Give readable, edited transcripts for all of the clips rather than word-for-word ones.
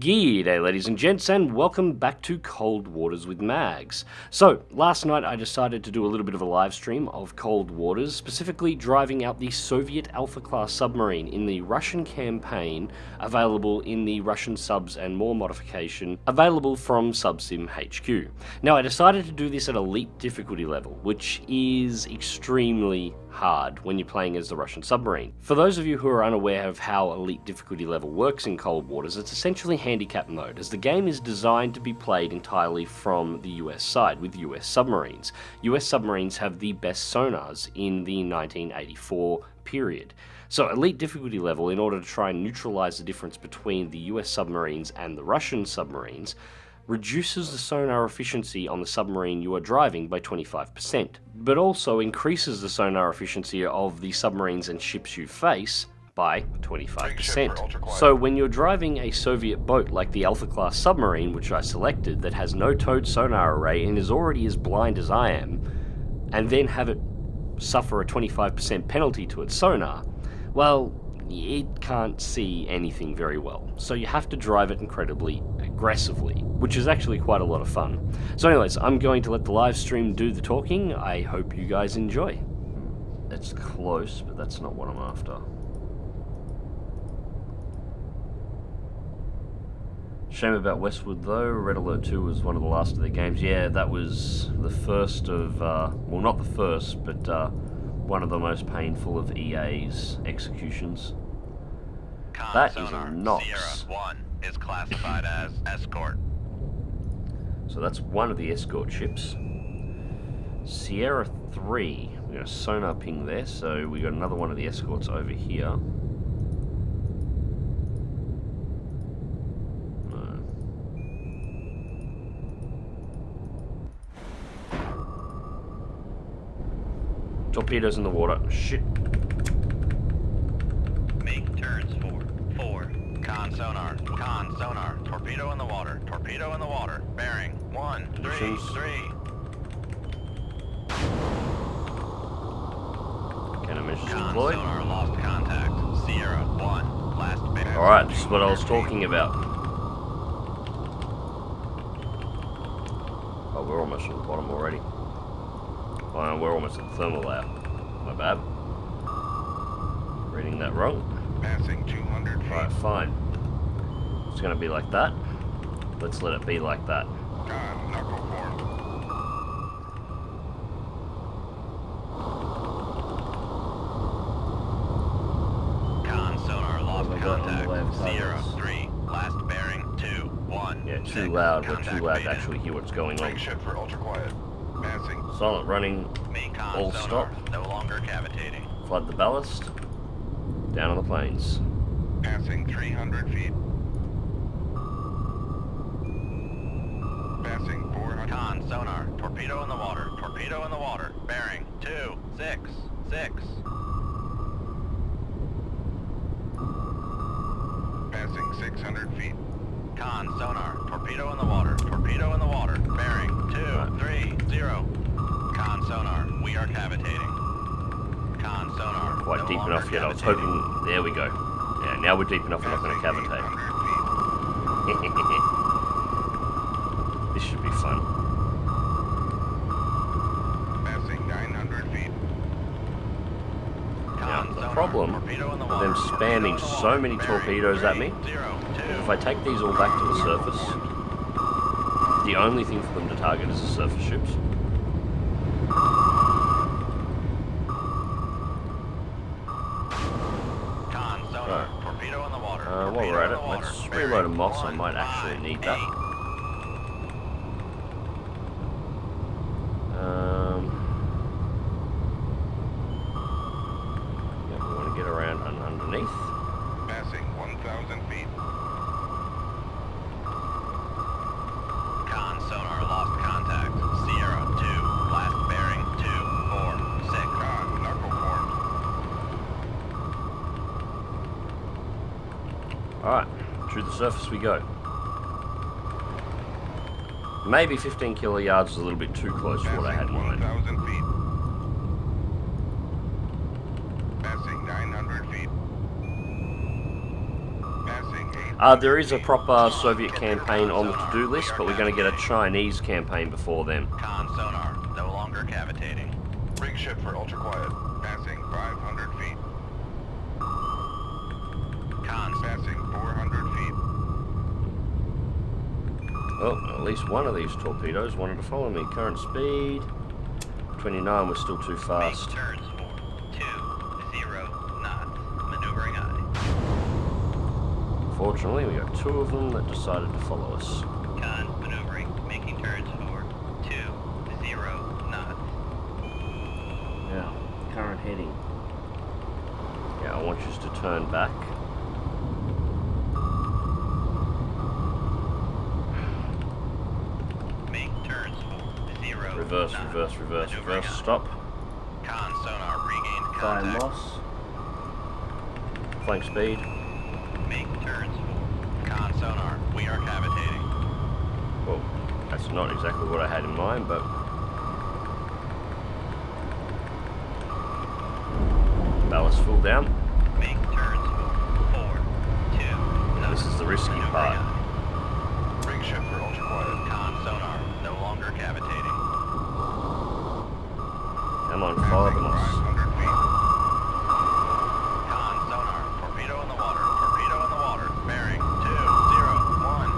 G'day ladies and gents, and welcome back to Cold Waters with Mags. So, last night I decided to do a little bit of a live stream of Cold Waters, specifically driving out the Soviet Alfa-class submarine in the Russian campaign, available in the Russian subs and more modification, available from Subsim HQ. Now I decided to do this at elite difficulty level, which is extremely hard when you're playing as the Russian submarine. For those of you who are unaware of how elite difficulty level works in Cold Waters, it's essentially handicap mode, as the game is designed to be played entirely from the US side, with US submarines. US submarines have the best sonars in the 1984 period. So elite difficulty level, in order to try and neutralize the difference between the US submarines and the Russian submarines, reduces the sonar efficiency on the submarine you are driving by 25%, but also increases the sonar efficiency of the submarines and ships you face by 25%. So when you're driving a Soviet boat like the Alfa-class submarine, which I selected, that has no towed sonar array and is already as blind as I am, and then have it suffer a 25% penalty to its sonar, well, it can't see anything very well. So you have to drive it incredibly aggressively, which is actually quite a lot of fun. So anyways, I'm going to let the live stream do the talking. I hope you guys enjoy. It's close, but that's not what I'm after. Shame about Westwood though. Red Alert 2 was one of the last of their games. Yeah, that was the first of, well, not the first, but one of the most painful of EA's executions. That is a Nox. Sierra 1 is classified as escort. So that's one of the escort ships. Sierra 3, we got a sonar ping there, so we got another one of the escorts over here. No. Torpedoes in the water. Shit. Make turns for 4. Con sonar, torpedo in the water, bearing 1, 3, 3. Cannon mission Con deployed. sonar lost contact, Sierra 1, last bearing. Alright, this is what I was talking about. Oh, we're almost at the bottom already. Oh no, we're almost at the thermal layer. My bad. Reading that wrong. Passing 200 feet. Alright, fine. It's gonna be like that. Let's let it be like that. Con knuckle form. Con sonar lost contact, Sierra 3, last bearing 2, 1. Yeah, too 6. loud. We're Contact too loud to beta. actually hear what's going on. Ship for ultra quiet. Passing. Silent running. All sonar, stop. no longer cavitating. Flood the ballast. Down on the planes. Passing 300 feet. Passing 400. Con sonar, torpedo in the water, bearing 2, 6, 6. Passing 600 feet. Con sonar, torpedo in the water, bearing 2, 3, 0. Con sonar, we are cavitating. Con sonar. Quite no deep longer enough yet. I was cavitating. hoping. There we go. Yeah, now we're deep enough. We're not going to cavitate. This should be fun. Passing 900 feet. Now, the problem with them spamming so many torpedoes at me is if I take these all back to the surface, the only thing for them to target is the surface ships. While we're at it, let's reload a Moss. I might actually need that. Yeah, we want to get around underneath. Passing 1,000 feet. Con sonar lost contact. Sierra 2, last bearing 2, 4, 6. Con knuckle form. Alright, through the surface we go. Maybe 15 kiloyards is a little bit too close for what I had in mind. 1,000 feet. Passing 900 feet. Passing 500 There is a feet. proper Soviet Get to the campaign on the sonar. to-do list, We are but we're going to get a cavitating. Chinese campaign before then. Con sonar, no longer cavitating. Rig shift for ultra quiet. Passing 500 feet. Con Passing 400 feet. Oh, at least one of these torpedoes wanted to follow me. Current speed 29, we're still too fast. Make turns for 20 knots. Maneuvering eye. Fortunately, we got two of them that decided to follow us. Con maneuvering, making turns for 20 knots. Yeah, current heading. Yeah, I want you to turn back. Make turns for 0 Reverse, knots. reverse, reverse, Maneuvering reverse, eye. stop. Con sonar regained Fire contact. moss. Flank speed. Make turns for con sonar. We are cavitating. Well, that's not exactly what I had in mind, but... Ballast full down. Make turns for 4, 2 knots. This is the risky Maneuvering part. eye. Rig shift for ultra quiet. Con sonar, no longer cavitating. Come on, follow the Passing moss. 500 feet. Con sonar, torpedo in the water, torpedo in the water, bearing 2, 0, 1.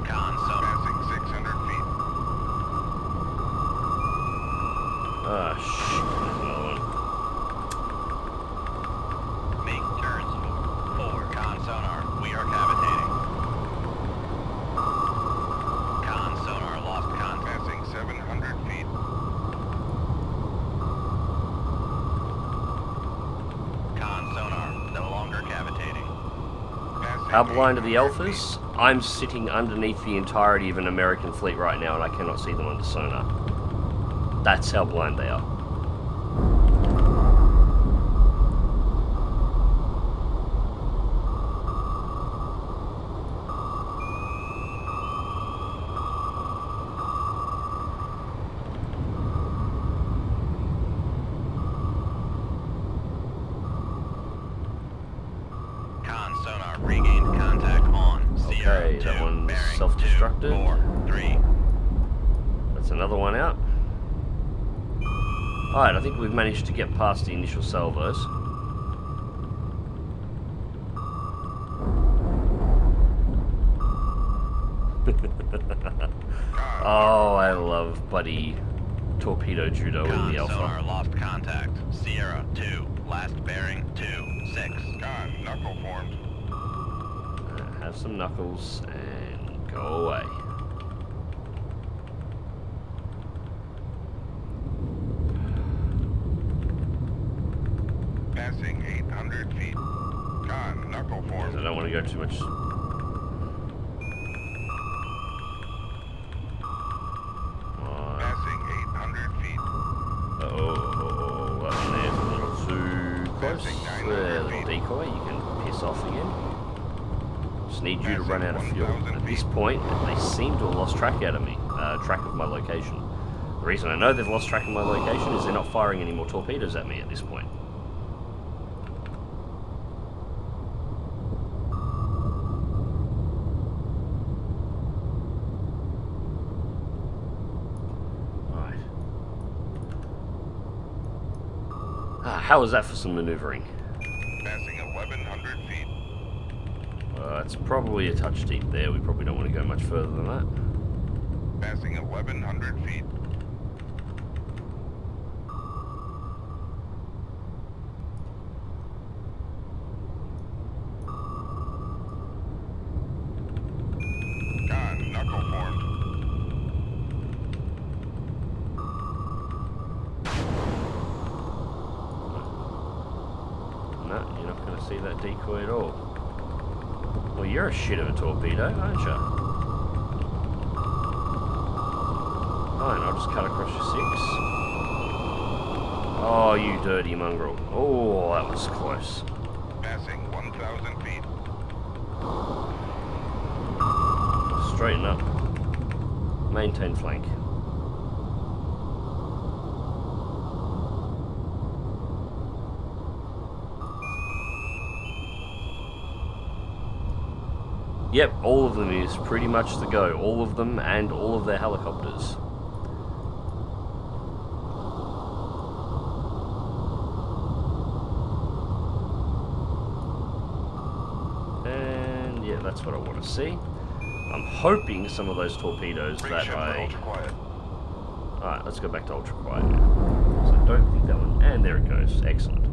Con sonar, Passing 600 feet. Ah, shit, there's another one. make turns for 4. Con sonar, we are cavitating. Con sonar, lost contact. Passing 700 feet. Con sonar, no longer cavitating. Passing How blind are the 800 feet. Alphas? I'm sitting underneath the entirety of an American fleet right now and I cannot see them under sonar. That's how blind they are. Con sonar, regained contact on Sierra Okay, 2, that one's bearing self-destructed. 2, 4, 3. That's another one out. Alright, I think we've managed to get past the initial salvos. Oh, I love Buddy Torpedo Judo in Con the Alpha. sonar, lost contact. Sierra 2, last bearing 2, 6. Con, knuckle formed. Have some knuckles and go away. Passing 800 feet. Con, knuckle Because I formed. don't want to go too much. Passing 800 feet. Oh, that one there's a little too close. Passing 900 Little feet. decoy, you can piss off again. Just need you to run out of Passing fuel. 1,000 At this feet. point, they seem to have lost track out of me, track of my location. The reason I know they've lost track of my location is they're not firing any more torpedoes at me at this point. Alright. How was that for some maneuvering? Passing 1,100 feet. It's probably a touch deep there. We probably don't want to go much further than that. Passing 1,100 feet. Con, knuckle formed. No, you're not going to see that decoy at all. Well, you're a shit of a torpedo, aren't you? Fine, I'll just cut across your 6. Oh, you dirty mongrel. Oh, that was close. Passing 1,000 feet. Straighten up. Maintain flank. Yep, all of them is pretty much the go. All of them and all of their helicopters. And yeah, that's what I want to see. I'm hoping some of those torpedoes Bring that ship for I... ultra quiet. Alright, let's go back to ultra quiet now. So I don't think that one... And there it goes. Excellent.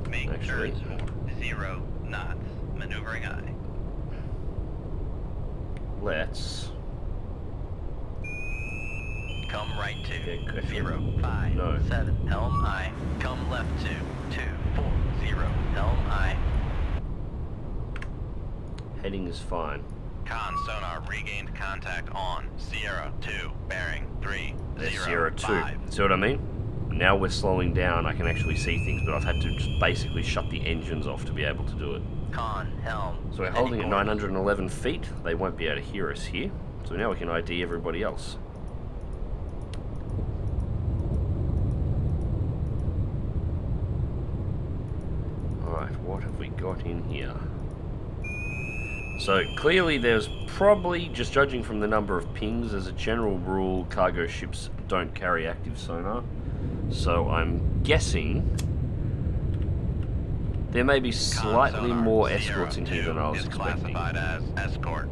Make Actually. turns for 0 knots. Maneuvering eye. Let's... Come right to Okay, good. 0, 5, No. 7, helm I. Come left to 2, 4, 0, helm I. Heading is fine. Con sonar regained contact on Sierra 2, bearing 3, There's 0, Sierra 2. 5. See what I mean? Now we're slowing down, I can actually see things, but I've had to just basically shut the engines off to be able to do it. Con helm. So we're holding at 911 feet. They won't be able to hear us here. So now we can ID everybody else. Alright, what have we got in here? So clearly there's probably, just judging from the number of pings, as a general rule, cargo ships don't carry active sonar. So I'm guessing there may be slightly sonar, more Sierra escorts in here 2 than I was is expecting. classified as escort.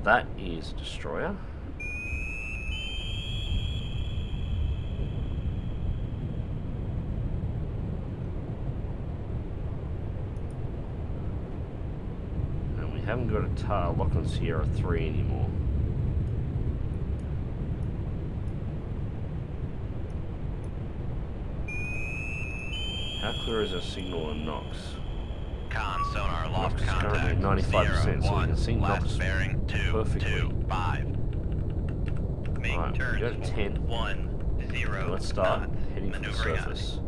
That is destroyer. And we haven't got a tar lock on Sierra 3 anymore. How clear is our signal on Nox? Con sonar lost Nox is currently contact. at 95%, Sierra so we 1, can see last Nox bearing 2, perfectly. 2, 5. Make Alright, we turns go to 10. 1, 0. Let's start knots. heading for the Maneuvering surface.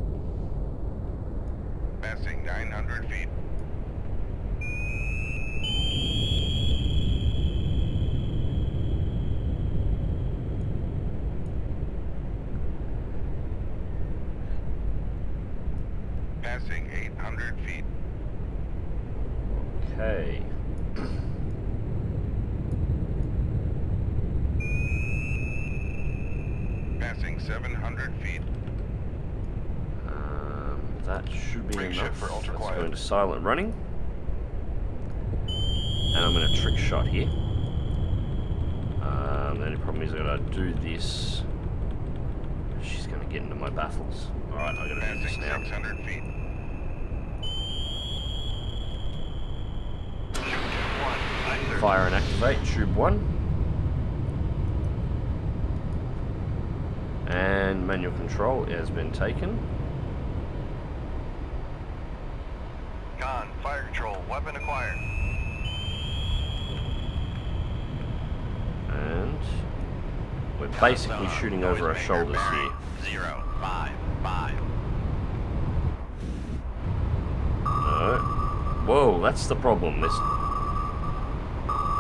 Passing 900 feet. Passing 800 feet. Okay. Passing 700 feet. That should be Bring ship enough. for ultra Let's quiet. go into silent running. And I'm going to trick shot here. The only problem is I gotta do this. She's going to get into my baffles. Alright, I gotta do this Passing now. 600 feet. Fire and activate, tube 1. And manual control has been taken. Con, fire control, weapon acquired. And we're basically shooting over our shoulders here. 0, 5, 5. No. Whoa, that's the problem. This.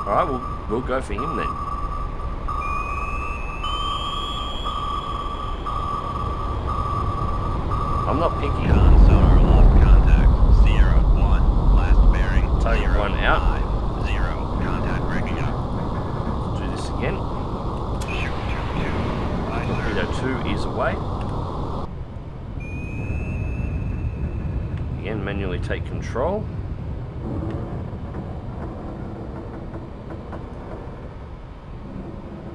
Alright, we'll go for him then. I'm not picky. Con sonar lost contact. Sierra 1, last bearing. Target 0, 1 out. 5, 0. Contact breaking up. Let's do this again. Shoot, 2. Aye, sir. Torpedo 2 is away. Again, manually take control.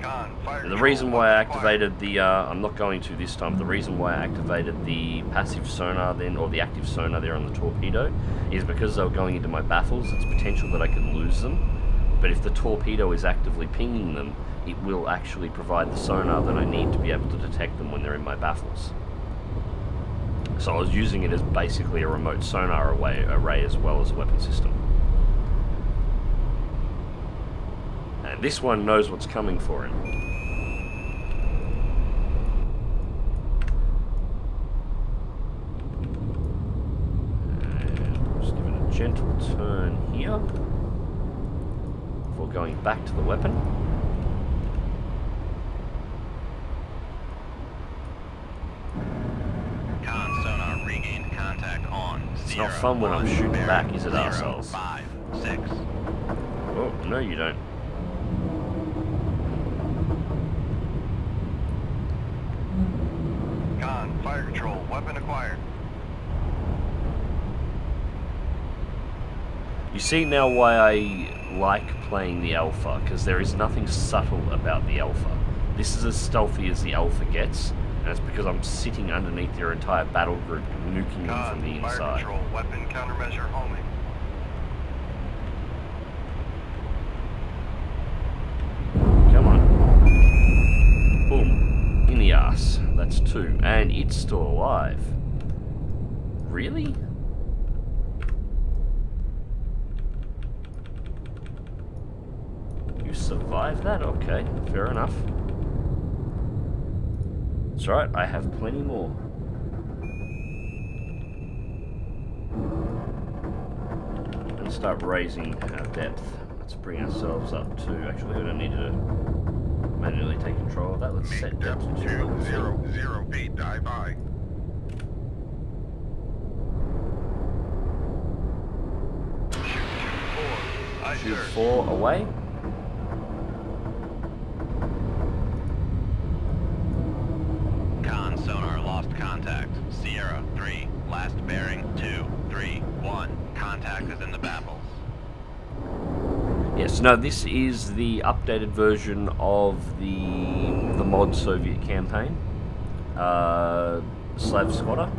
Con, fire The control, reason why I weapon acquired. activated the, I'm not going to this time, the reason why I activated the passive sonar then, or the active sonar there on the torpedo, is because they were going into my baffles. It's potential that I could lose them. But if the torpedo is actively pinging them, it will actually provide the sonar that I need to be able to detect them when they're in my baffles. So I was using it as basically a remote sonar array as well as a weapon system. And this one knows what's coming for it. And just give it a gentle turn here before going back to the weapon. Con sonar regained contact on It's not fun when I'm shooting back, is it, arseholes? 5, 6. Oh, no you don't. Con, fire control, weapon acquired. You see now why I like playing the Alpha, because there is nothing subtle about the Alpha. This is as stealthy as the Alpha gets, and it's because I'm sitting underneath their entire battle group, nuking them from the Fire inside. control, weapon countermeasure homing. Come on. Boom. In the ass. That's 2. And it's still alive. Really? You survived that? Okay, fair enough. It's alright, I have plenty more. And start raising our depth. Let's bring ourselves up to... Actually, we don't need to manually take control of that. Let's set depth to 200 feet, dive high. Shoot 4 away. Con sonar lost contact. Sierra 3, last bearing 2, 3, 1. Contact is in the baffles. Yes, no, this is the updated version of the mod Soviet campaign. Slav Squatter.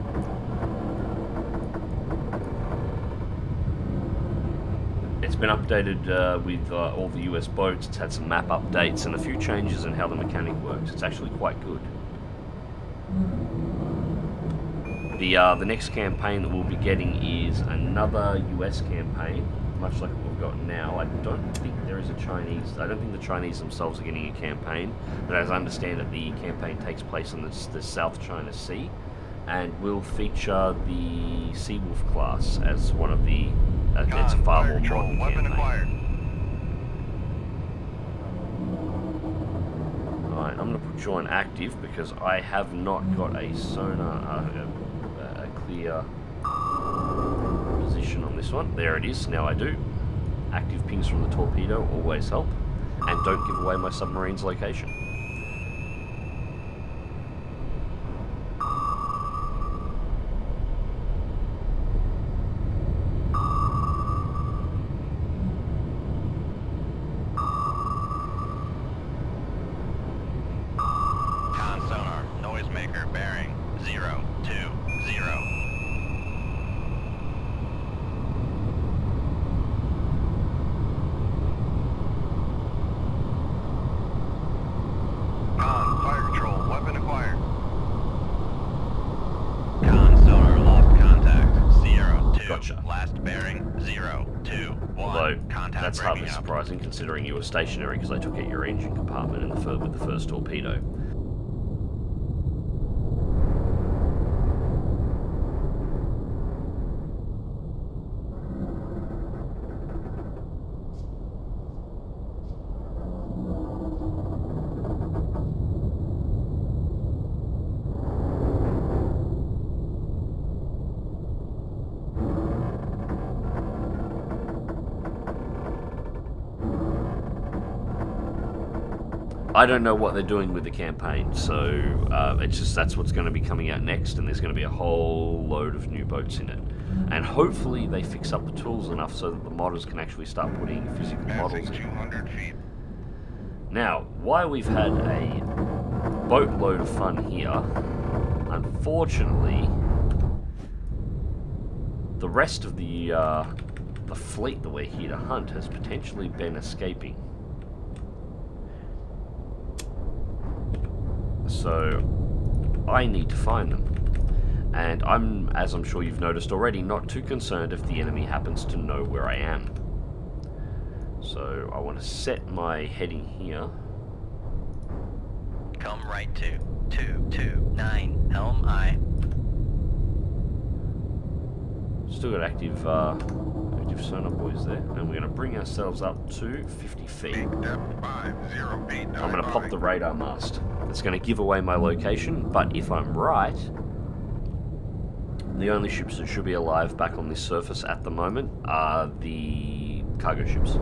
It's been updated with all the US boats. It's had some map updates and a few changes in how the mechanic works. It's actually quite good. The next campaign that we'll be getting is another US campaign, much like what we've got now. I don't think there is a Chinese. I don't think the Chinese themselves are getting a campaign, but as I understand it, the campaign takes place in the South China Sea, and will feature the Seawolf class as one of the. It's a far more modern weapon campaign. acquired. Alright, I'm going to put you on active because I have not got a sonar, a clear position on this one. There it is, now I do. Active pings from the Torpedo always help, and don't give away my submarine's location. That's hardly surprising considering you were stationary because I took out your engine compartment with the first torpedo. I don't know what they're doing with the campaign, so it's just that's what's going to be coming out next, and there's going to be a whole load of new boats in it. And hopefully they fix up the tools enough so that the modders can actually start putting physical models in. 200 feet. Now, while we've had a boatload of fun here, unfortunately, the rest of the fleet that we're here to hunt has potentially been escaping. So I need to find them, and as I'm sure you've noticed already, not too concerned if the enemy happens to know where I am. So I want to set my heading here. Come right to 229 helm I. Still got active sonar boys there, and we're going to bring ourselves up to 50 feet. Peak depth 50 feet. I'm going to pop the radar mast. It's going to give away my location, but if I'm right, The only ships that should be alive back on this surface at the moment are the cargo ships.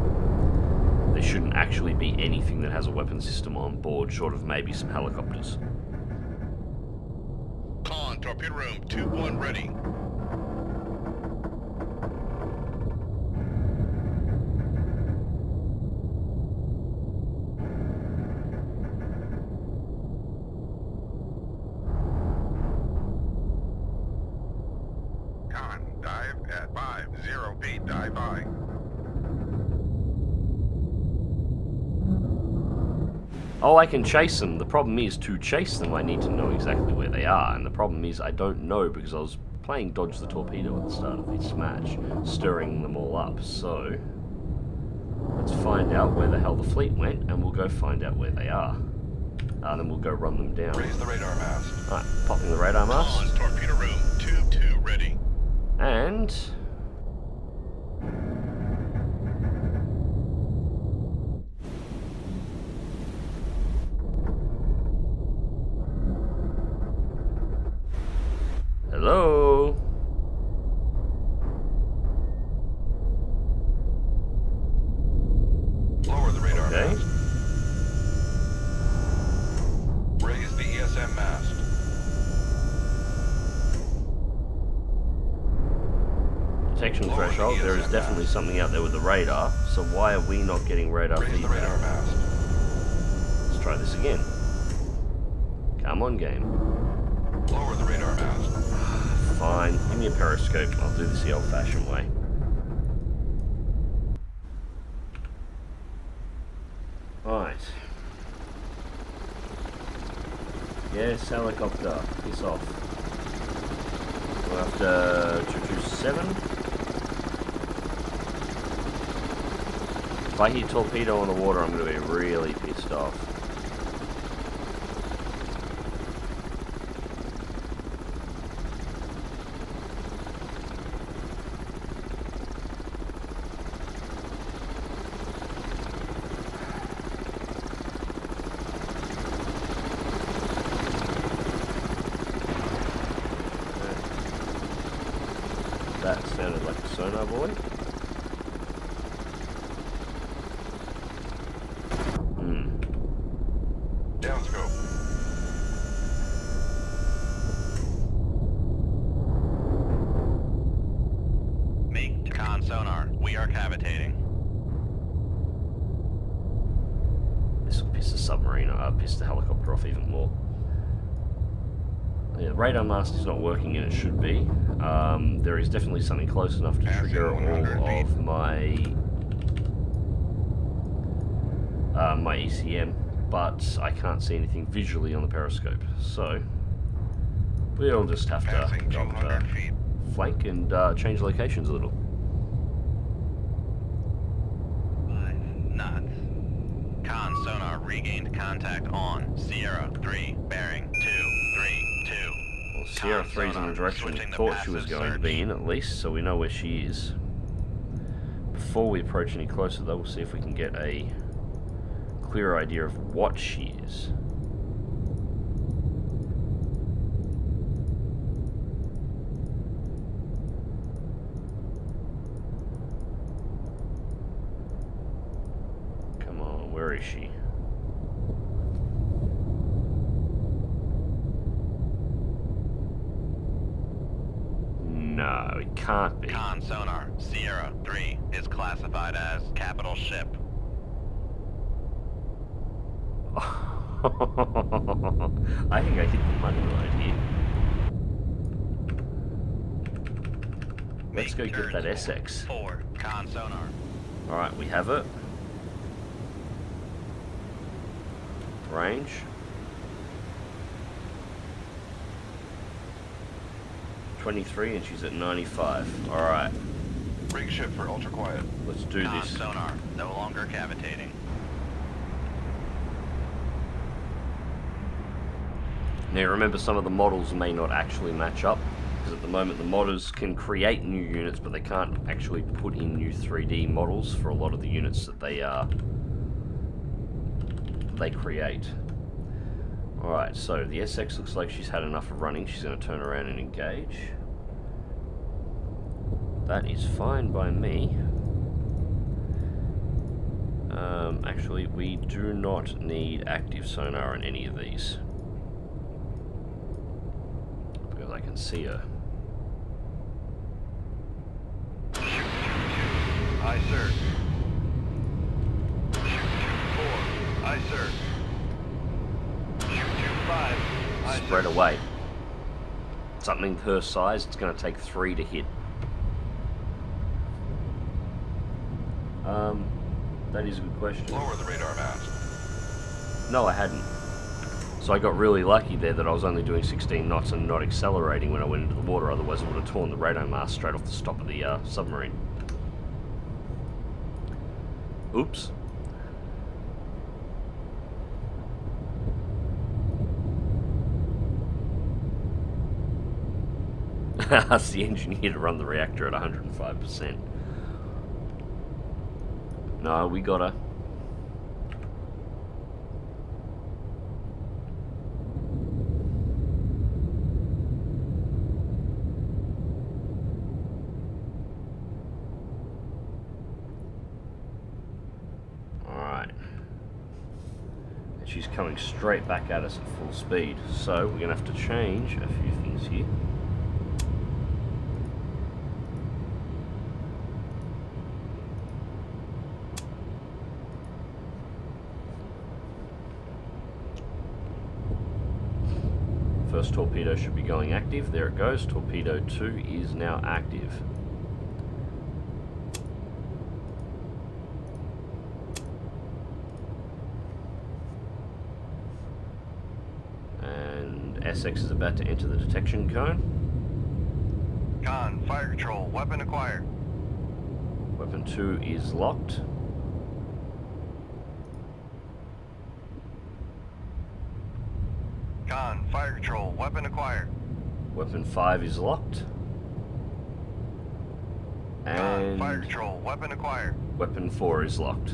There shouldn't actually be anything that has a weapon system on board, short of maybe some helicopters. Con, torpedo room, 2-1 ready. Con, dive at 50 feet, dive by. Oh, I can chase them. The problem is, to chase them, I need to know exactly where they are. And the problem is, I don't know because I was playing Dodge the Torpedo at the start of this match, stirring them all up. So, let's find out where the hell the fleet went, and we'll go find out where they are. Then we'll go run them down. Raise the radar mast. Alright, popping the radar mast. Con, torpedo room, 2-2 ready. And... hello? Lower the radar Okay. mast. Raise the ESM mast. Detection Lower the threshold. There is ESM definitely mast. something out there with the radar. So why are we not getting radar Raise the feedback? radar mast. Let's try this again. Come on, game. Lower the radar mast. Fine. Give me a periscope. I'll do this the old-fashioned way. Right. Yes, helicopter. Piss off. We're after 227. If I hear torpedo on the water, I'm going to be really pissed off. That sounded like a sonar boy. Downscope. Make to con sonar. We are cavitating. This will piss the submarine, piss the helicopter off even more. Yeah, the radar mast is not working and it should be. There is definitely something close enough to Passing trigger 100 all feet. of my ECM, but I can't see anything visually on the periscope. So we'll just have to Passing 200 feet. flank and change locations a little. 5 knots. Con sonar regained contact on Sierra 3, bearing 232. Well, Sierra 3's in the direction we thought she was going to be in, at least, so we know where she is. Before we approach any closer, though, we'll see if we can get a clearer idea of what she is. Come on, where is she? No, it can't be. Con sonar Sierra 3 is classified as capital ship. I think I hit the money right here. Let's go Make get that turns SX. 4 con sonar. Alright, we have it. Range. .23 and she's at 95. Alright, Rig ship for ultra quiet. let's do Con this. sonar no longer cavitating. Now remember, some of the models may not actually match up, because at the moment the modders can create new units, but they can't actually put in new 3D models for a lot of the units that they create. Alright, so the SX looks like she's had enough of running. She's going to turn around and engage. That is fine by me. Actually, we do not need active sonar on any of these. Because I can see her. Aye, sir. Shoot 4. Aye, sir. Shoot 5. Aye, Spread sir. away. Something her size, it's going to take 3 to hit. That is a good question. Lower the radar mast. No, I hadn't. So I got really lucky there that I was only doing 16 knots and not accelerating when I went into the water, otherwise I would have torn the radar mast straight off the stop of the submarine. Oops. Ask the engineer to run the reactor at 105%. No, we got her. Alright. And she's coming straight back at us at full speed. So we're going to have to change a few things here. First torpedo should be going active. There it goes. Torpedo 2 is now active. And SX is about to enter the detection cone. Con, fire control, weapon acquired. Weapon 2 is locked. Con, fire control, weapon acquired. Weapon 5 is locked. Con, fire And control, weapon acquired. weapon 4 is locked.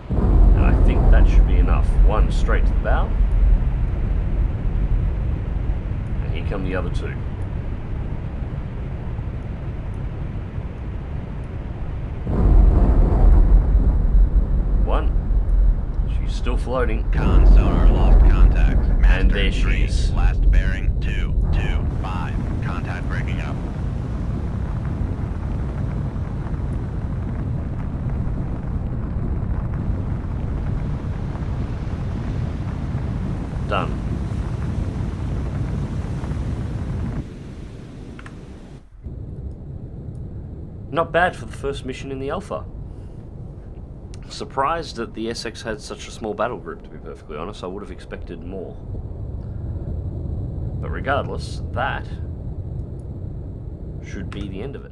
And I think that should be enough. One straight to the bow. And here come the other 2. Still floating. Con sonar lost contact. And there she 3, is. Last bearing 225. Contact breaking up. Done. Not bad for the first mission in the Alpha. Surprised that the SX had such a small battle group, to be perfectly honest. I would have expected more. But regardless, that should be the end of it.